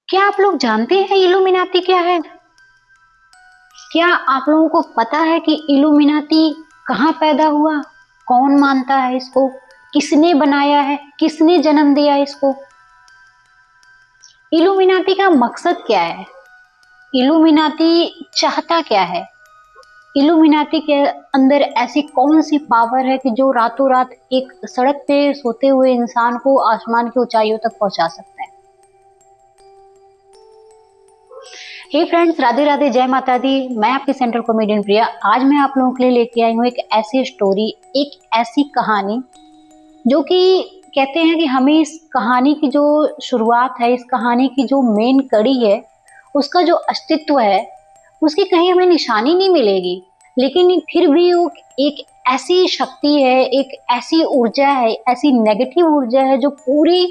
क्या आप लोग जानते हैं इल्यूमिनाती क्या है? क्या आप लोगों को पता है कि इल्यूमिनाती कहाँ पैदा हुआ? कौन मानता है इसको? किसने बनाया है? किसने जन्म दिया इसको? इल्यूमिनाती का मकसद क्या है? इल्यूमिनाती चाहता क्या है? इल्यूमिनाती के अंदर ऐसी कौन सी पावर है कि जो रातों रात एक सड़क पे सोते हुए इंसान को आसमान की ऊंचाइयों तक पहुंचा सकता है? हे फ्रेंड्स, राधे राधे, जय माता दी। मैं आपकी सेंट्रल कॉमेडियन प्रिया। आज मैं आप लोगों के लिए लेके आई हूँ एक ऐसी स्टोरी, एक ऐसी कहानी जो कि कहते हैं कि हमें इस कहानी की जो शुरुआत है, इस कहानी की जो मेन कड़ी है, उसका जो अस्तित्व है, उसकी कहीं हमें निशानी नहीं मिलेगी। लेकिन फिर भी वो एक ऐसी शक्ति है, एक ऐसी ऊर्जा है, ऐसी नेगेटिव ऊर्जा है जो पूरी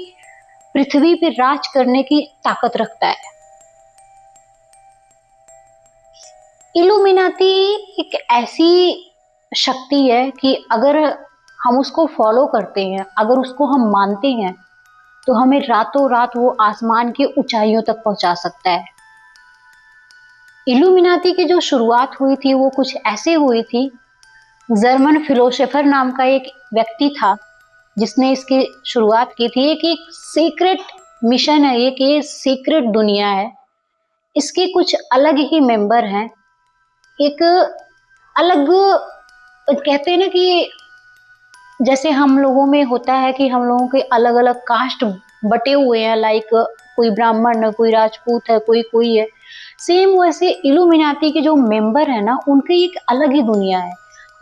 पृथ्वी पर राज करने की ताकत रखता है। इल्यूमिनाती एक ऐसी शक्ति है कि अगर हम उसको फॉलो करते हैं, अगर उसको हम मानते हैं, तो हमें रातों रात वो आसमान की ऊंचाइयों तक पहुंचा सकता है। इल्यूमिनाती की जो शुरुआत हुई थी वो कुछ ऐसे हुई थी। जर्मन फिलोसोफर नाम का एक व्यक्ति था जिसने इसकी शुरुआत की थी। एक सीक्रेट मिशन है, एक ये सीक्रेट दुनिया है। इसके कुछ अलग ही मेंबर हैं। एक अलग, कहते हैं ना कि जैसे हम लोगों में होता है कि हम लोगों के अलग अलग कास्ट बटे हुए हैं, लाइक कोई ब्राह्मण है, कोई राजपूत है, कोई कोई है। सेम वैसे इल्यूमिनाती के जो मेंबर है ना, उनकी एक अलग ही दुनिया है।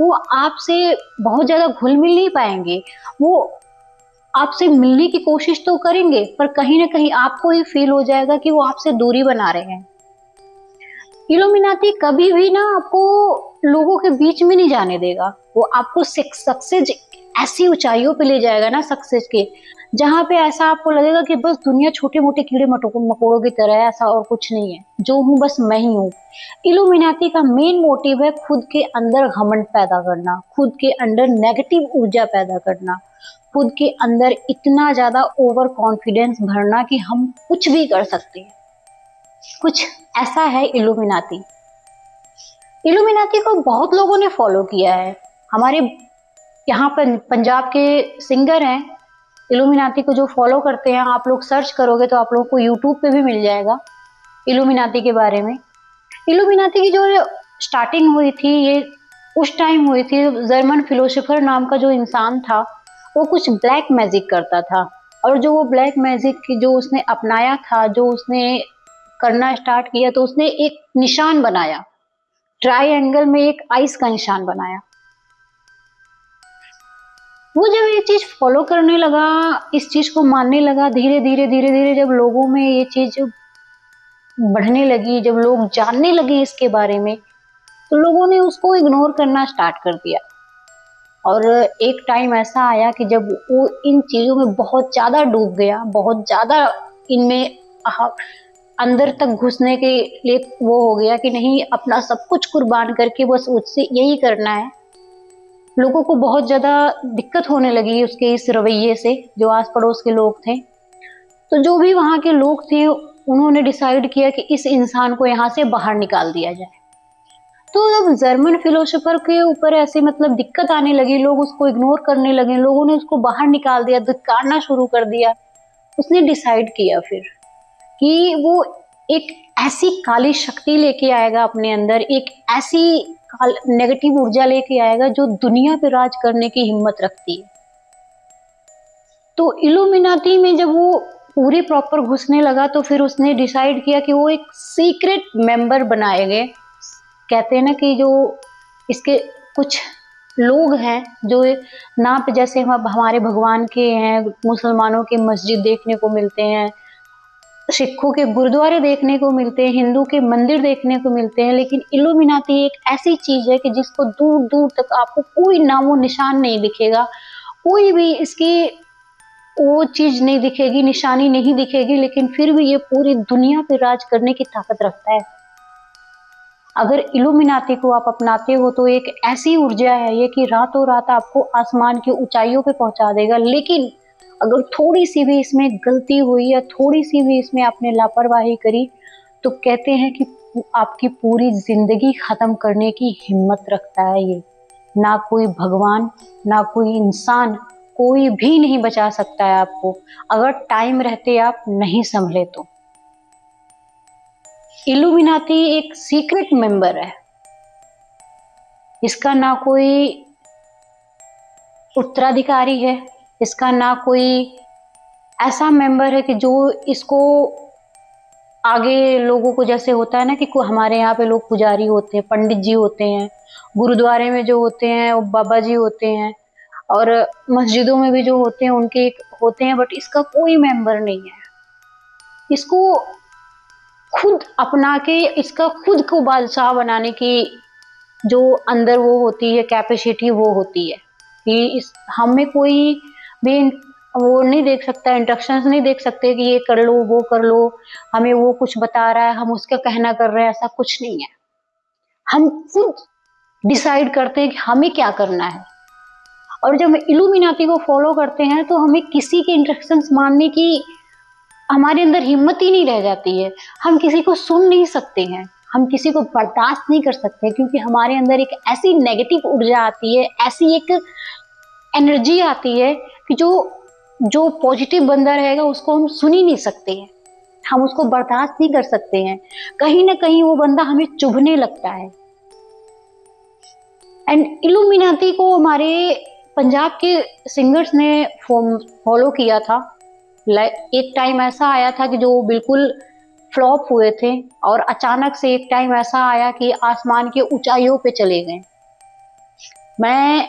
वो आपसे बहुत ज्यादा घुल मिल नहीं पाएंगे। वो आपसे मिलने की कोशिश तो करेंगे, पर कहीं ना कहीं आपको ये फील हो जाएगा कि वो आपसे दूरी बना रहे हैं। इल्यूमिनाती कभी भी ना आपको लोगों के बीच में नहीं जाने देगा। वो आपको सक्सेस ऐसी ऊंचाइयों पे ले जाएगा ना, सक्सेस के, जहां पे ऐसा आपको लगेगा कि बस दुनिया छोटे मोटे कीड़े मकोड़ों की तरह है, ऐसा और कुछ नहीं है। जो हूँ बस मैं ही हूँ। इल्यूमिनाती का मेन मोटिव है खुद के अंदर घमंड पैदा करना, खुद के अंदर नेगेटिव ऊर्जा पैदा करना, खुद के अंदर इतना ज्यादा ओवर कॉन्फिडेंस भरना कि हम कुछ भी कर सकते हैं। कुछ ऐसा है इल्यूमिनाती। इल्यूमिनाती को बहुत लोगों ने फॉलो किया है। हमारे यहाँ पर पंजाब के सिंगर हैं, इल्यूमिनाती को जो फॉलो करते हैं। आप लोग सर्च करोगे तो आप लोगों को यूट्यूब पे भी मिल जाएगा इल्यूमिनाती के बारे में। इल्यूमिनाती की जो स्टार्टिंग हुई थी, ये उस टाइम हुई थी। जर्मन फिलोसोफर नाम का जो इंसान था, वो कुछ ब्लैक मैजिक करता था। और जो वो ब्लैक मैजिक की जो उसने अपनाया था, जो उसने करना स्टार्ट किया, तो उसने एक निशान बनाया, ट्रायंगल में एक आइस का निशान बनाया। वो जब ये चीज फॉलो करने लगा, इस चीज को मानने लगा, धीरे धीरे धीरे धीरे जब लोगों में ये चीज बढ़ने लगी, जब लोग जानने लगे इसके बारे में, तो लोगों ने उसको इग्नोर करना स्टार्ट कर दिया। और एक टाइम ऐसा आया कि जब वो इन चीजों में बहुत ज्यादा डूब गया, बहुत ज्यादा इनमें अंदर तक घुसने के लिए वो हो गया कि नहीं, अपना सब कुछ कुर्बान करके बस उससे यही करना है। लोगों को बहुत ज्यादा दिक्कत होने लगी उसके इस रवैये से, जो आस पड़ोस के लोग थे। तो जो भी वहां के लोग थे, उन्होंने डिसाइड किया कि इस इंसान को यहाँ से बाहर निकाल दिया जाए। तो जब जर्मन फिलोसोफर के ऊपर ऐसे मतलब दिक्कत आने लगी, लोग उसको इग्नोर करने लगे, लोगों ने उसको बाहर निकाल दिया, धिक्कारना शुरू कर दिया। उसने डिसाइड किया फिर कि वो एक ऐसी काली शक्ति लेके आएगा अपने अंदर, एक ऐसी नेगेटिव ऊर्जा लेके आएगा जो दुनिया पे राज करने की हिम्मत रखती है। तो इल्यूमिनाती में जब वो पूरे प्रॉपर घुसने लगा, तो फिर उसने डिसाइड किया कि वो एक सीक्रेट मेंबर बनाएंगे। कहते हैं ना कि जो इसके कुछ लोग हैं जो नाम पे, जैसे हम हमारे भगवान के हैं, मुसलमानों के मस्जिद देखने को मिलते हैं, सिखों के गुरुद्वारे देखने को मिलते हैं, हिंदू के मंदिर देखने को मिलते हैं, लेकिन इल्यूमिनाती एक ऐसी चीज है कि जिसको दूर दूर तक आपको कोई नामो निशान नहीं दिखेगा, कोई भी इसकी वो चीज नहीं दिखेगी, निशानी नहीं दिखेगी, लेकिन फिर भी ये पूरी दुनिया पे राज करने की ताकत रखता है। अगर इल्यूमिनाती को आप अपनाते हो तो एक ऐसी ऊर्जा है ये कि रातों रात आपको आसमान की ऊंचाइयों पे पहुंचा देगा। लेकिन अगर थोड़ी सी भी इसमें गलती हुई या थोड़ी सी भी इसमें आपने लापरवाही करी तो कहते हैं कि आपकी पूरी जिंदगी खत्म करने की हिम्मत रखता है ये। ना कोई भगवान, ना कोई इंसान, कोई भी नहीं बचा सकता है आपको, अगर टाइम रहते आप नहीं संभले तो। इल्यूमिनाती एक सीक्रेट मेंबर है, इसका ना कोई उत्तराधिकारी है, इसका ना कोई ऐसा मेंबर है कि जो इसको आगे लोगों को, जैसे होता है ना कि हमारे यहाँ पे लोग पुजारी होते हैं, पंडित जी होते हैं, गुरुद्वारे में जो होते हैं वो बाबा जी होते हैं, और मस्जिदों में भी जो होते हैं उनके होते हैं, बट इसका कोई मेंबर नहीं है। इसको खुद अपना के, इसका खुद को बादशाह बनाने की जो अंदर वो होती है कैपेसिटी, वो होती है कि इस हमें कोई भी वो नहीं देख सकता, इंस्ट्रक्शंस नहीं देख सकते कि ये कर लो वो कर लो, हमें वो कुछ बता रहा है हम उसका कहना कर रहे हैं, ऐसा कुछ नहीं है। हम खुद डिसाइड करते हैं कि हमें क्या करना है। और जब हम इल्यूमिनाती को फॉलो करते हैं तो हमें किसी के इंस्ट्रक्शंस मानने की हमारे अंदर हिम्मत ही नहीं रह जाती है। हम किसी को सुन नहीं सकते हैं, हम किसी को बर्दाश्त नहीं कर सकते, क्योंकि हमारे अंदर एक ऐसी नेगेटिव ऊर्जा आती है, ऐसी एक एनर्जी आती है कि जो पॉजिटिव बंदा रहेगा उसको हम सुन ही नहीं सकते हैं, हम उसको बर्दाश्त नहीं कर सकते हैं। कहीं ना कहीं वो बंदा हमें चुभने लगता है। एंड इल्यूमिनाती को हमारे पंजाब के सिंगर्स ने फॉलो किया था। एक टाइम ऐसा आया था कि जो बिल्कुल फ्लॉप हुए थे, और अचानक से एक टाइम ऐसा आया कि आसमान की ऊंचाइयों पे चले गए। मैं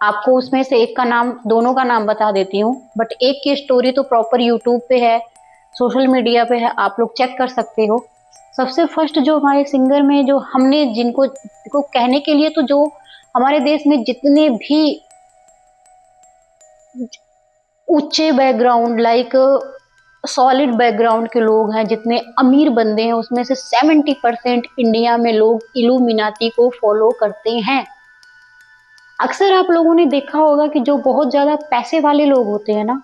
आपको उसमें से एक का नाम, दोनों का नाम बता देती हूँ, बट एक की स्टोरी तो प्रॉपर यूट्यूब पे है, सोशल मीडिया पे है, आप लोग चेक कर सकते हो। सबसे फर्स्ट जो हमारे सिंगर में जो हमने जिनको को कहने के लिए, तो जो हमारे देश में जितने भी ऊंचे बैकग्राउंड, लाइक सॉलिड बैकग्राउंड के लोग हैं, जितने अमीर बंदे हैं, उसमें से 70% इंडिया में लोग इल्यूमिनाती को फॉलो करते हैं। अक्सर आप लोगों ने देखा होगा कि जो बहुत ज्यादा पैसे वाले लोग होते हैं ना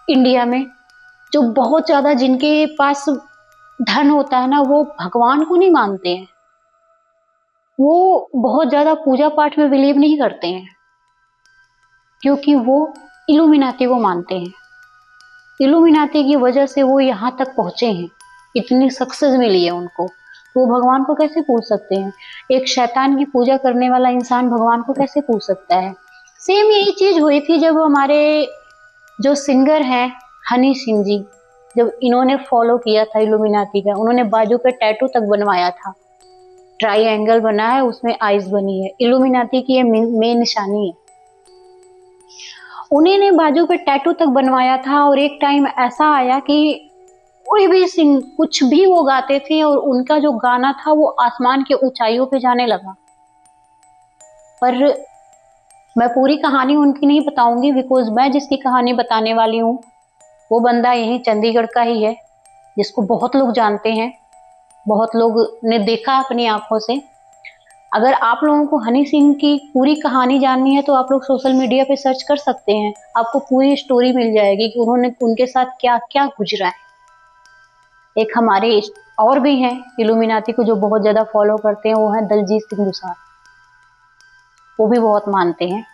इंडिया में, जो बहुत ज्यादा जिनके पास धन होता है ना, वो भगवान को नहीं मानते हैं, वो बहुत ज्यादा पूजा पाठ में बिलीव नहीं करते हैं, क्योंकि वो इल्यूमिनाती को मानते हैं। इल्यूमिनाती की वजह से वो यहाँ तक पहुंचे हैं, इतनी सक्सेस मिली है उनको, तो वो भगवान को कैसे पूछ सकते हैं? एक शैतान की पूजा करने वाला इंसान भगवान को कैसे पूछ सकता है? सेम यही चीज हुई थी जब हमारे जो सिंगर हैं हनी सिंह जी, जब इन्होंने फॉलो किया था इल्यूमिनाती का, उन्होंने बाजू पे टैटू तक बनवाया था, ट्राइएंगल बना है, उसमें आइज बनी है, इल्यूमिनाती की ये मेन निशानी है। उन्होंने बाजू पे टैटू तक बनवाया था, और एक टाइम ऐसा आया कि कोई भी सिंग कुछ भी वो गाते थे, और उनका जो गाना था वो आसमान के ऊंचाइयों पे जाने लगा। पर मैं पूरी कहानी उनकी नहीं बताऊंगी, बिकॉज मैं जिसकी कहानी बताने वाली हूँ वो बंदा यही चंडीगढ़ का ही है, जिसको बहुत लोग जानते हैं, बहुत लोग ने देखा अपनी आंखों से। अगर आप लोगों को हनी सिंह की पूरी कहानी जाननी है तो आप लोग सोशल मीडिया पे सर्च कर सकते हैं, आपको पूरी स्टोरी मिल जाएगी कि उन्होंने उनके साथ क्या क्या गुजरा है। एक हमारे और भी हैं इल्यूमिनाती को जो बहुत ज्यादा फॉलो करते हैं, वो है दलजीत सिंह दोसांझ, वो भी बहुत मानते हैं।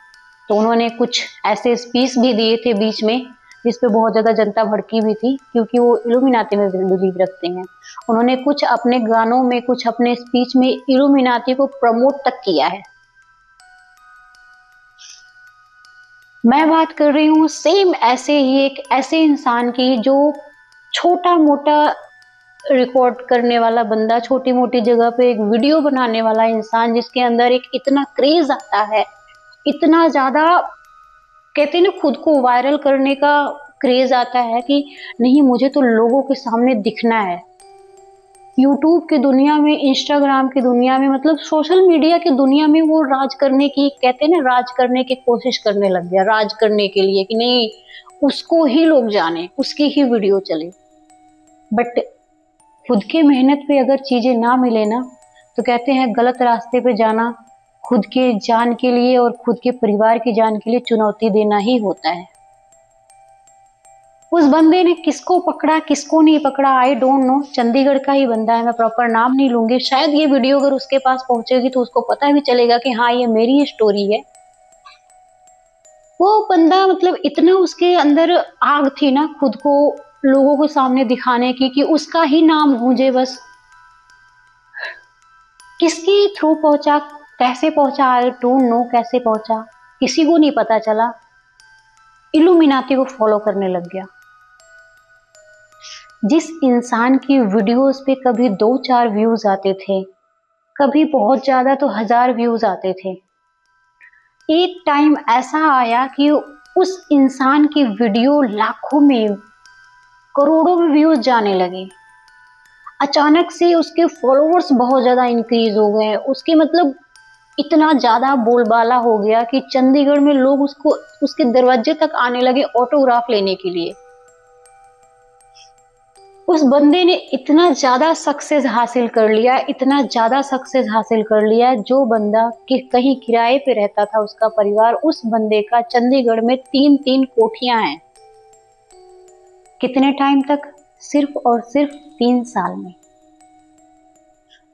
तो उन्होंने कुछ ऐसे स्पीच भी दिए थे बीच में, जिस पे बहुत ज्यादा जनता भड़की भी थी, क्योंकि वो इल्यूमिनाती में बिलीव रखते हैं। उन्होंने कुछ अपने गानों में, कुछ अपने स्पीच में इल्यूमिनाती को प्रमोट तक किया है। मैं बात कर रही हूँ सेम ऐसे ही एक ऐसे इंसान की, जो छोटा मोटा रिकॉर्ड करने वाला बंदा, छोटी मोटी जगह पे एक वीडियो बनाने वाला इंसान, जिसके अंदर एक इतना क्रेज आता है, इतना ज्यादा कहते हैं ना खुद को वायरल करने का क्रेज आता है कि नहीं, मुझे तो लोगों के सामने दिखना है। यूट्यूब की दुनिया में, इंस्टाग्राम की दुनिया में, मतलब सोशल मीडिया की दुनिया में वो राज करने की, कहते हैं ना राज करने की कोशिश करने लग गया, राज करने के लिए कि नहीं उसको ही लोग जाने, उसकी ही वीडियो चले। बट खुद के मेहनत पे अगर चीजें ना मिले ना, तो कहते हैं गलत रास्ते पे जाना खुद के जान के लिए और खुद के परिवार की जान के लिए चुनौती देना ही होता है। उस बंदे ने किसको पकड़ा किसको नहीं पकड़ा आई डोंट नो, चंडीगढ़ का ही बंदा है, मैं प्रॉपर नाम नहीं लूंगी। शायद ये वीडियो अगर उसके पास पहुंचेगी तो उसको पता भी चलेगा कि हाँ ये मेरी स्टोरी है। वो बंदा मतलब इतना उसके अंदर आग थी ना खुद को लोगों के सामने दिखाने की कि उसका ही नाम गूंजे बस। किसके थ्रू पहुंचा, कैसे पहुंचा, आई डोंट नो कैसे पहुंचा, किसी को नहीं पता चला। इल्यूमिनाती को फॉलो करने लग गया। जिस इंसान की वीडियोस पे कभी 2-4 व्यूज आते थे, कभी बहुत ज्यादा तो 1000 व्यूज आते थे, एक टाइम ऐसा आया कि उस इंसान की वीडियो लाखों में करोड़ों में व्यूज जाने लगे। अचानक से उसके फॉलोअर्स बहुत ज्यादा इंक्रीज हो गए, उसके मतलब इतना ज्यादा बोलबाला हो गया कि चंडीगढ़ में लोग उसको उसके दरवाजे तक आने लगे ऑटोग्राफ लेने के लिए। उस बंदे ने इतना ज्यादा सक्सेस हासिल कर लिया, इतना ज्यादा सक्सेस हासिल कर लिया, जो बंदा कि कहीं किराए पे रहता था उसका परिवार, उस बंदे का चंडीगढ़ में 3-3 कोठियां हैं। कितने टाइम तक? सिर्फ और सिर्फ 3 साल में।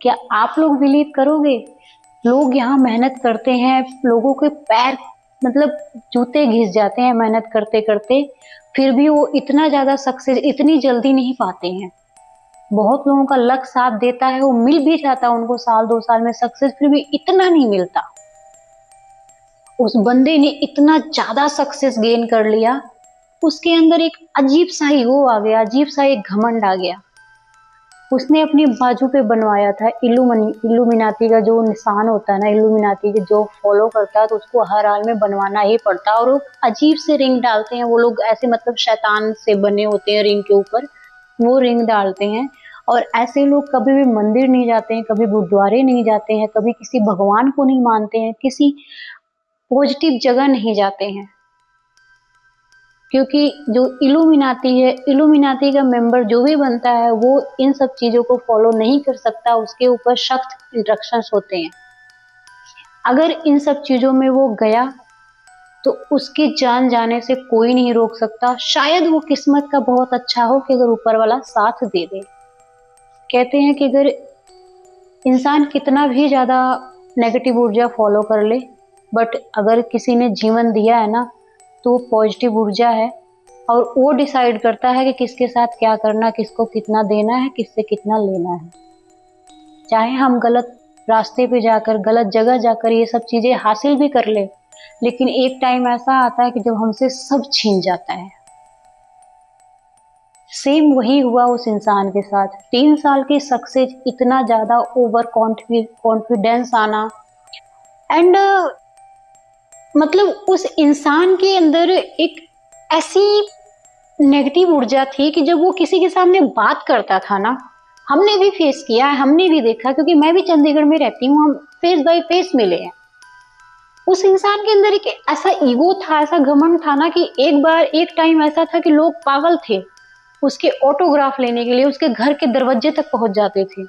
क्या आप लोग बिलीव करोगे? लोग यहाँ मेहनत करते हैं, लोगों के पैर मतलब जूते घिस जाते हैं मेहनत करते करते, फिर भी वो इतना ज्यादा सक्सेस इतनी जल्दी नहीं पाते हैं। बहुत लोगों का लक साथ देता है, वो मिल भी जाता है उनको 1-2 साल में सक्सेस, फिर भी इतना नहीं मिलता। उस बंदे ने इतना ज्यादा सक्सेस गेन कर लिया, उसके अंदर एक अजीब सा ही वो आ गया, अजीब सा एक घमंड आ गया। उसने अपनी बाजू पे बनवाया था इल्यूमिनाती का जो निशान होता है ना, इल्यूमिनाती के जो फॉलो करता है तो उसको हर हाल में बनवाना ही पड़ता है। और वो अजीब से रिंग डालते हैं वो लोग, ऐसे मतलब शैतान से बने होते हैं रिंग के ऊपर, वो रिंग डालते हैं। और ऐसे लोग कभी भी मंदिर नहीं जाते हैं, कभी गुरुद्वारे नहीं जाते हैं, कभी किसी भगवान को नहीं मानते हैं, किसी पॉजिटिव जगह नहीं जाते हैं। क्योंकि जो इल्यूमिनाती है, इल्यूमिनाती का मेंबर जो भी बनता है वो इन सब चीजों को फॉलो नहीं कर सकता, उसके ऊपर सख्त इंस्ट्रक्शंस होते हैं। अगर इन सब चीजों में वो गया तो उसकी जान जाने से कोई नहीं रोक सकता। शायद वो किस्मत का बहुत अच्छा हो कि अगर ऊपर वाला साथ दे दे। कहते हैं कि अगर इंसान कितना भी ज्यादा नेगेटिव ऊर्जा फॉलो कर ले, बट अगर किसी ने जीवन दिया है ना तो पॉजिटिव ऊर्जा है, और वो डिसाइड करता है कि किसके साथ क्या करना, किसको कितना देना है, किससे कितना लेना है। चाहे हम गलत रास्ते पे जाकर, गलत जगह जाकर ये सब चीजें हासिल भी कर ले, लेकिन एक टाइम ऐसा आता है कि जब हमसे सब छीन जाता है। सेम वही हुआ उस इंसान के साथ। 3 साल की सक्सेस, इतना ज्यादा ओवर कॉन्फिडेंस आना, एंड मतलब उस इंसान के अंदर एक ऐसी नेगेटिव ऊर्जा थी कि जब वो किसी के सामने बात करता था ना, हमने भी फेस किया है, हमने भी देखा, क्योंकि मैं भी चंडीगढ़ में रहती हूँ, हम फेस बाय फेस मिले हैं। उस इंसान के अंदर एक ऐसा ईगो था, ऐसा घमंड था ना कि एक बार एक टाइम ऐसा था कि लोग पागल थे उसके ऑटोग्राफ लेने के लिए, उसके घर के दरवाजे तक पहुंच जाते थे।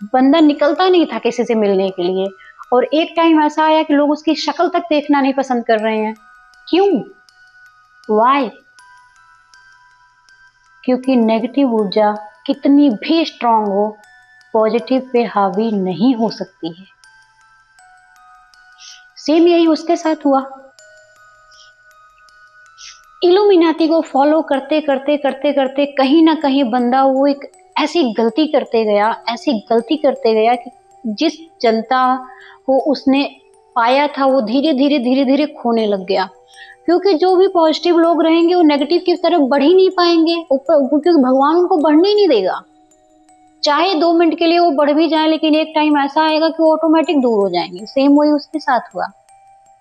बंदा निकलता नहीं था किसी से मिलने के लिए। और एक टाइम ऐसा आया कि लोग उसकी शक्ल तक देखना नहीं पसंद कर रहे हैं। क्यों? वाई? क्योंकि नेगेटिव ऊर्जा कितनी भी स्ट्रांग हो, पॉजिटिव पे हावी नहीं हो सकती है। सेम यही उसके साथ हुआ। इल्यूमिनाती को फॉलो करते करते करते करते कहीं ना कहीं बंदा वो एक ऐसी गलती करते गया, ऐसी गलती करते गया कि जिस जनता को उसने पाया था वो धीरे धीरे धीरे धीरे खोने लग गया। क्योंकि जो भी पॉजिटिव लोग रहेंगे वो नेगेटिव की तरफ बढ़ ही नहीं पाएंगे, क्योंकि भगवान उनको बढ़ने ही नहीं देगा। चाहे 2 मिनट के लिए वो बढ़ भी जाए, लेकिन एक टाइम ऐसा आएगा कि वो ऑटोमेटिक दूर हो जाएंगे। सेम वही उसके साथ हुआ।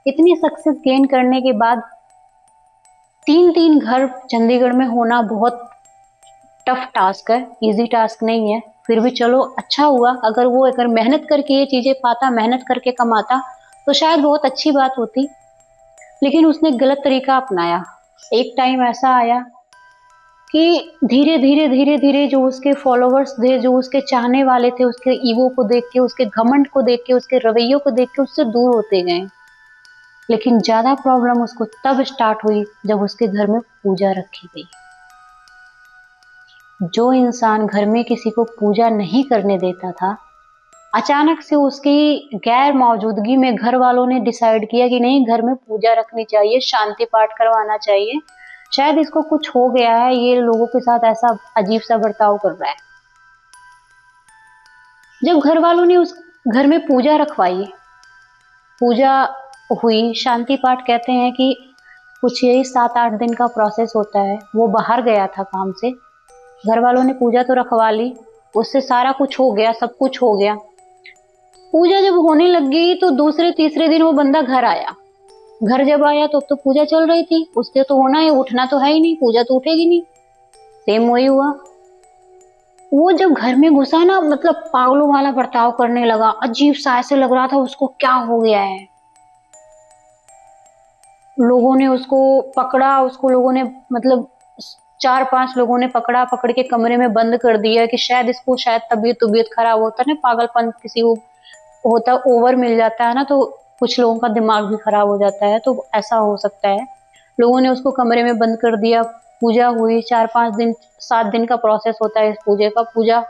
इतनी सक्सेस गेन करने के बाद 3-3 घर चंडीगढ़ में होना बहुत टफ टास्क है, इजी टास्क नहीं है। फिर भी चलो अच्छा हुआ, अगर वो अगर मेहनत करके ये चीजें पाता, मेहनत करके कमाता तो शायद बहुत अच्छी बात होती। लेकिन उसने गलत तरीका अपनाया। एक टाइम ऐसा आया कि धीरे धीरे धीरे धीरे जो उसके फॉलोवर्स थे, जो उसके चाहने वाले थे, उसके ईगो को देख के, उसके घमंड को देख के, उसके रवैयों को देख के उससे दूर होते गए। लेकिन ज्यादा प्रॉब्लम उसको तब स्टार्ट हुई जब उसके घर में पूजा रखी गई। जो इंसान घर में किसी को पूजा नहीं करने देता था, अचानक से उसकी गैर मौजूदगी में घर वालों ने डिसाइड किया कि नहीं, घर में पूजा रखनी चाहिए, शांति पाठ करवाना चाहिए। शायद इसको कुछ हो गया है, ये लोगों के साथ ऐसा अजीब सा बर्ताव कर रहा है। जब घर वालों ने उस घर में पूजा रखवाई, पूजा हुई, शांति पाठ कहते हैं कि कुछ यही 7-8 दिन का प्रोसेस होता है। वो बाहर गया था काम से, घर वालों ने पूजा तो रखवा ली, उससे सारा कुछ हो गया, सब कुछ हो गया। पूजा जब होने लग गई तो दूसरे तीसरे दिन वो बंदा घर आया। घर जब आया तो अब तो पूजा चल रही थी, उससे तो होना है, उठना तो है ही नहीं, पूजा तो उठेगी नहीं। सेम वही हुआ। वो जब घर में घुसा ना, मतलब पागलों वाला बर्ताव करने लगा, अजीब सा, ऐसे लग रहा था उसको क्या हो गया है। लोगों ने उसको पकड़ा, उसको लोगों ने मतलब 4-5 लोगों ने पकड़ा, पकड़ के कमरे में बंद कर दिया कि शायद इसको शायद तबीयत खराब होता है ना, पागलपन किसी को होता, ओवर मिल जाता है ना, तो कुछ लोगों का दिमाग भी खराब हो जाता है, तो ऐसा हो सकता है। लोगों ने उसको कमरे में बंद कर दिया। पूजा हुई, 4-5 दिन 7 दिन का प्रोसेस होता है इस पूजे का। पूजा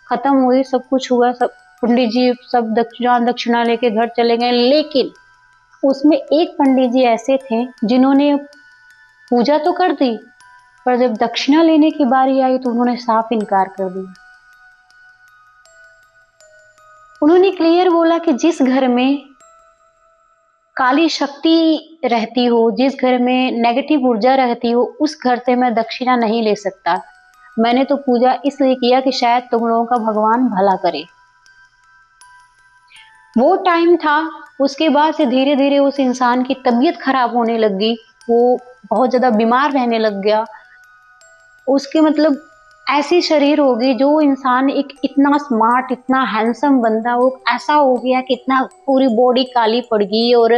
खत्म हुई, सब कुछ हुआ, सब पंडित जी सब दक्षिणा लेके घर चले गए। लेकिन उसमें एक पंडित जी ऐसे थे जिन्होंने पूजा तो कर दी, पर जब दक्षिणा लेने की बारी आई तो उन्होंने साफ इनकार कर दिया। उन्होंने क्लियर बोला कि जिस घर में काली शक्ति रहती हो, जिस घर में नेगेटिव ऊर्जा रहती हो, उस घर से मैं दक्षिणा नहीं ले सकता। मैंने तो पूजा इसलिए किया कि शायद तुम लोगों का भगवान भला करे। वो टाइम था। उसके बाद से धीरे धीरे उस इंसान की तबीयत खराब होने लग गई, वो बहुत ज्यादा बीमार रहने लग गया। उसके मतलब ऐसी शरीर हो गई, जो इंसान एक इतना स्मार्ट, इतना हैंडसम बंदा, वो ऐसा हो गया कि इतना पूरी बॉडी काली पड़ गई, और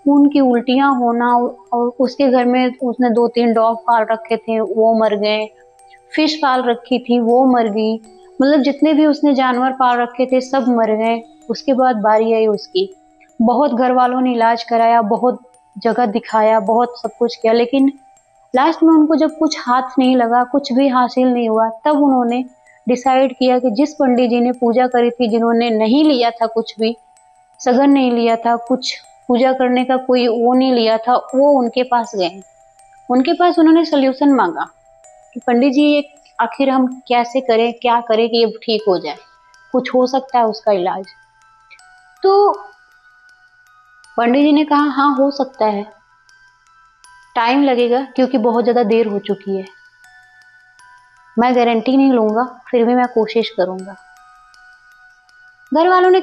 खून की उल्टियां होना। और उसके घर में उसने 2-3 डॉग पाल रखे थे, वो मर गए। फिश पाल रखी थी, वो मर गई। मतलब जितने भी उसने जानवर पाल रखे थे सब मर गए। उसके बाद बारी आई उसकी। बहुत घर वालों ने इलाज कराया, बहुत जगह दिखाया, बहुत सब कुछ किया, लेकिन लास्ट में उनको जब कुछ हाथ नहीं लगा, कुछ भी हासिल नहीं हुआ, तब उन्होंने डिसाइड किया कि जिस पंडित जी ने पूजा करी थी, जिन्होंने नहीं लिया था कुछ भी, सगन नहीं लिया था, कुछ पूजा करने का कोई वो नहीं लिया था, वो उनके पास गए। उनके पास उन्होंने सोल्यूशन मांगा कि पंडित जी ये आखिर हम कैसे करें, क्या करें कि ये ठीक हो जाए, कुछ हो सकता है उसका इलाज। तो पंडित जी ने कहा हाँ हो सकता है, टाइम लगेगा क्योंकि बहुत ज्यादा देर हो चुकी है, मैं गारंटी नहीं लूंगा, फिर भी मैं कोशिश करूंगा। घर वालों ने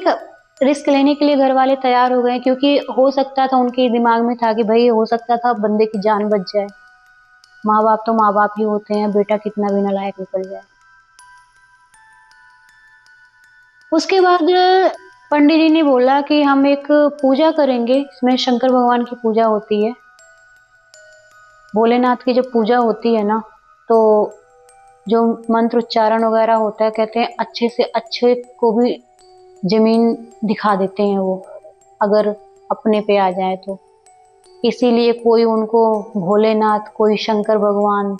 रिस्क लेने के लिए घर वाले तैयार हो गए, क्योंकि हो सकता था, उनके दिमाग में था कि भाई हो सकता था बंदे की जान बच जाए। माँ बाप तो माँ बाप ही होते हैं, बेटा कितना भी नालायक निकल जाए। उसके बाद पंडित जी ने बोला कि हम एक पूजा करेंगे, इसमें शंकर भगवान की पूजा होती है, भोलेनाथ की जब पूजा होती है ना, तो जो मंत्र उच्चारण वगैरह होता है, कहते हैं अच्छे से अच्छे को भी जमीन दिखा देते हैं वो, अगर अपने पे आ जाए तो। इसीलिए कोई उनको भोलेनाथ, कोई शंकर भगवान,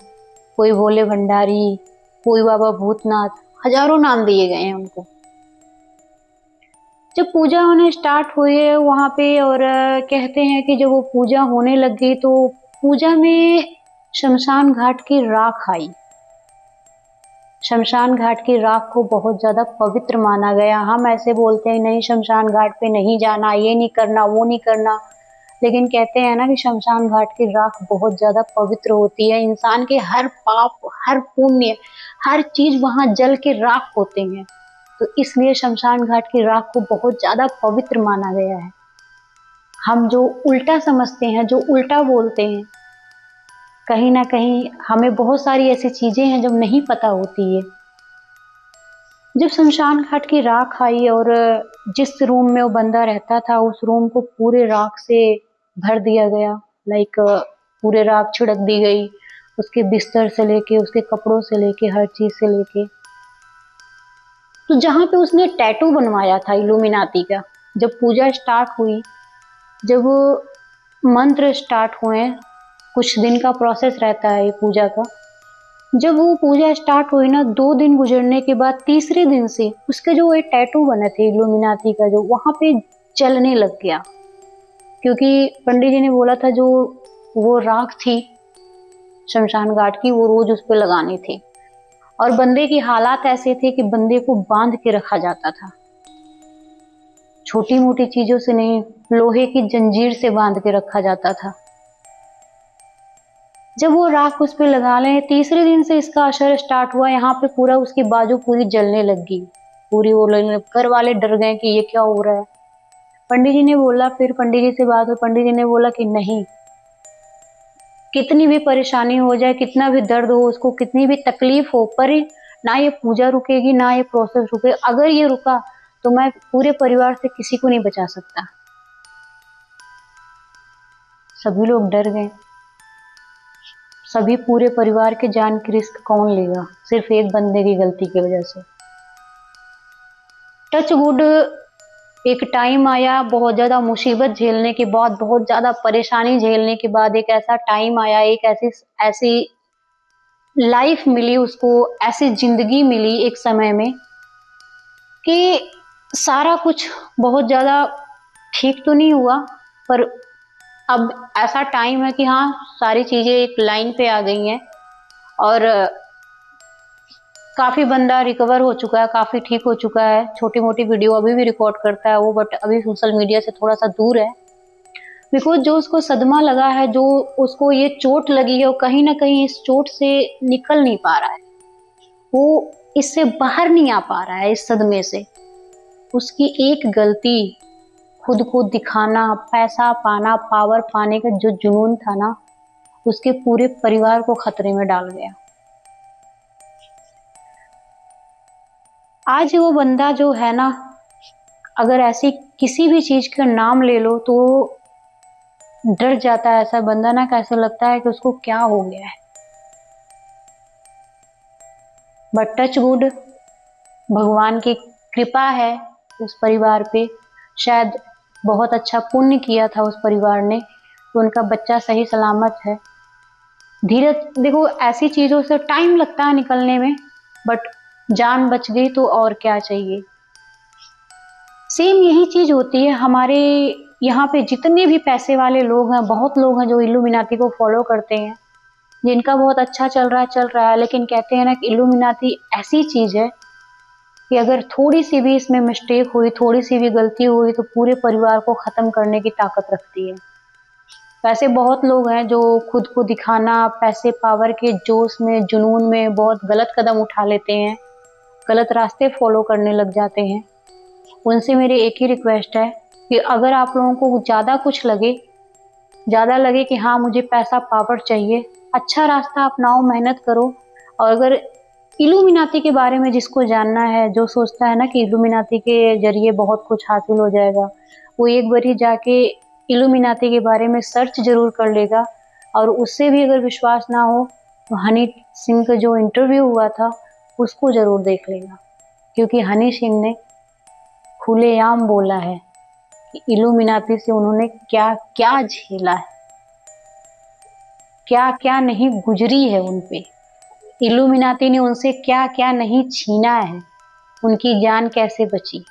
कोई भोले भंडारी, कोई बाबा भूतनाथ, हजारों नाम दिए गए हैं उनको। जब पूजा होने स्टार्ट हुई है वहां पे, और कहते हैं कि जब वो पूजा होने लग गई तो पूजा में शमशान घाट की राख आई। शमशान घाट की राख को बहुत ज्यादा पवित्र माना गया। हम ऐसे बोलते हैं नहीं शमशान घाट पे नहीं जाना, ये नहीं करना, वो नहीं करना, लेकिन कहते हैं ना कि शमशान घाट की राख बहुत ज्यादा पवित्र होती है। इंसान के हर पाप, हर पुण्य, हर चीज वहां जल के राख होते हैं, तो इसलिए शमशान घाट की राख को बहुत ज्यादा पवित्र माना गया है। हम जो उल्टा समझते हैं, जो उल्टा बोलते हैं, कहीं ना कहीं हमें बहुत सारी ऐसी चीजें हैं जब नहीं पता होती है। जब शमशान घाट की राख आई और जिस रूम में वो बंदा रहता था, उस रूम को पूरे राख से भर दिया गया, लाइक पूरे राख छिड़क दी गई, उसके बिस्तर से लेके, उसके कपड़ों से लेके, हर चीज से लेके। तो जहाँ पे उसने टैटू बनवाया था इल्यूमिनाती का, जब पूजा स्टार्ट हुई, जब मंत्र स्टार्ट हुए, कुछ दिन का प्रोसेस रहता है ये पूजा का, जब वो पूजा स्टार्ट हुई ना, 2 दिन गुजरने के बाद तीसरे दिन से उसके जो एक टैटू बने थे इल्यूमिनाती का, जो वहां पे जलने लग गया। क्योंकि पंडित जी ने बोला था जो वो राख थी शमशान घाट की, वो रोज उस पे लगानी थी। और बंदे की हालात ऐसे थे कि बंदे को बांध के रखा जाता था, छोटी मोटी चीजों से नहीं, लोहे की जंजीर से बांध के रखा जाता था। जब वो राख उस पे लगा ले, तीसरे दिन से इसका असर स्टार्ट हुआ। यहाँ पे पूरा उसकी बाजू पूरी जलने लग गई, पूरी वो घर वाले डर गए कि ये क्या हो रहा है। पंडित जी ने बोला, फिर पंडित जी से बात हुई, पंडित जी ने बोला कि नहीं, कितनी भी परेशानी हो जाए, कितना भी दर्द हो उसको, कितनी भी तकलीफ हो, पर ना ये पूजा रुकेगी, ना ये प्रोसेस रुके। अगर ये रुका तो मैं पूरे परिवार से किसी को नहीं बचा सकता। सभी लोग डर गए, सभी पूरे परिवार के जान की रिस्क कौन लेगा, सिर्फ एक बंदे की गलती की वजह से। टच वुड, एक टाइम आया बहुत ज्यादा मुसीबत झेलने के बाद, बहुत ज्यादा परेशानी झेलने के बाद, एक ऐसा टाइम आया, एक ऐसी ऐसी लाइफ मिली उसको, ऐसी जिंदगी मिली एक समय में कि सारा कुछ बहुत ज्यादा ठीक तो नहीं हुआ, पर अब ऐसा टाइम है कि हाँ, सारी चीजें एक लाइन पे आ गई हैं और काफी बंदा रिकवर हो चुका है, काफी ठीक हो चुका है। छोटी मोटी वीडियो अभी भी रिकॉर्ड करता है वो, बट अभी सोशल मीडिया से थोड़ा सा दूर है। बिकॉज जो उसको सदमा लगा है, जो उसको ये चोट लगी है, वो कहीं ना कहीं इस चोट से निकल नहीं पा रहा है, वो इससे बाहर नहीं आ पा रहा है इस सदमे से। उसकी एक गलती, खुद को दिखाना, पैसा पाना, पावर पाने का जो जुनून था ना, उसके पूरे परिवार को खतरे में डाल गया। आज वो बंदा जो है ना, अगर ऐसी किसी भी चीज का नाम ले लो तो डर जाता है ऐसा बंदा ना, कैसे लगता है कि उसको क्या हो गया है। बट टच वुड, भगवान की कृपा है उस परिवार पे, शायद बहुत अच्छा पुण्य किया था उस परिवार ने, तो उनका बच्चा सही सलामत है। धीरे, देखो ऐसी चीजों से टाइम लगता है निकलने में, बट जान बच गई तो और क्या चाहिए। सेम यही चीज होती है हमारे यहाँ पे। जितने भी पैसे वाले लोग हैं, बहुत लोग हैं जो इल्यूमिनाती को फॉलो करते हैं, जिनका बहुत अच्छा चल रहा है, लेकिन कहते हैं ना कि इल्यूमिनाती ऐसी चीज है कि अगर थोड़ी सी भी इसमें मिस्टेक हुई, थोड़ी सी भी गलती हुई, तो पूरे परिवार को खत्म करने की ताकत रखती है। वैसे बहुत लोग हैं जो खुद को दिखाना, पैसे पावर के जोश में, जुनून में बहुत गलत कदम उठा लेते हैं, गलत रास्ते फॉलो करने लग जाते हैं। उनसे मेरी एक ही रिक्वेस्ट है कि अगर आप लोगों को ज़्यादा लगे कि हाँ मुझे पैसा पावर चाहिए, अच्छा रास्ता अपनाओ, मेहनत करो। और अगर इल्यूमिनाती के बारे में जिसको जानना है, जो सोचता है ना कि इल्यूमिनाती के जरिए बहुत कुछ हासिल हो जाएगा, वो एक बार ही जाके इल्यूमिनाती के बारे में सर्च जरूर कर लेगा। और उससे भी अगर विश्वास ना हो तो हनी सिंह का जो इंटरव्यू हुआ था उसको जरूर देख लेगा, क्योंकि हनी सिंह ने खुलेआम बोला है कि इल्यूमिनाती से उन्होंने क्या क्या झेला है, क्या क्या नहीं गुजरी है उन पे, इल्यूमिनाती ने उनसे क्या क्या नहीं छीना है, उनकी जान कैसे बची।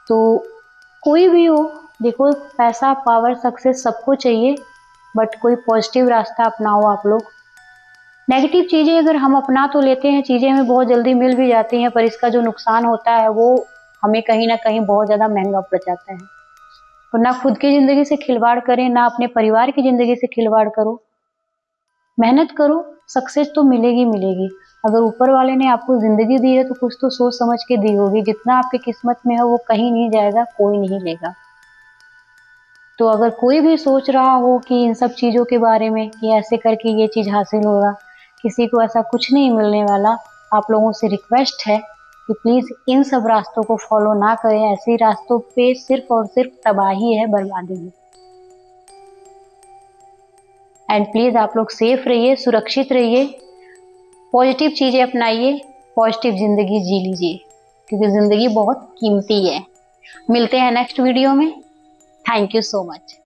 तो कोई भी हो, देखो पैसा पावर सक्सेस सबको चाहिए, बट कोई पॉजिटिव रास्ता अपनाओ आप लोग। नेगेटिव चीजें अगर हम अपना तो लेते हैं, चीजें हमें बहुत जल्दी मिल भी जाती हैं, पर इसका जो नुकसान होता है वो हमें कहीं ना कहीं बहुत ज्यादा महंगा पड़ जाता है। तो ना खुद की जिंदगी से खिलवाड़ करें, ना अपने परिवार की जिंदगी से खिलवाड़ करो, मेहनत करो, सक्सेस तो मिलेगी मिलेगी। अगर ऊपर वाले ने आपको जिंदगी दी है तो कुछ तो सोच समझ के दी होगी, जितना आपकी किस्मत में है वो कहीं नहीं जाएगा, कोई नहीं लेगा। तो अगर कोई भी सोच रहा हो कि इन सब चीजों के बारे में कि ऐसे करके ये चीज हासिल होगा, किसी को ऐसा कुछ नहीं मिलने वाला। आप लोगों से रिक्वेस्ट है कि प्लीज इन सब रास्तों को फॉलो ना करें, ऐसे रास्तों पे सिर्फ और सिर्फ तबाही है, बर्बादी है। एंड प्लीज आप लोग सेफ रहिए, सुरक्षित रहिए, पॉजिटिव चीजें अपनाइए, पॉजिटिव जिंदगी जी लीजिए, क्योंकि जिंदगी बहुत कीमती है। मिलते हैं नेक्स्ट वीडियो में। Thank you so much.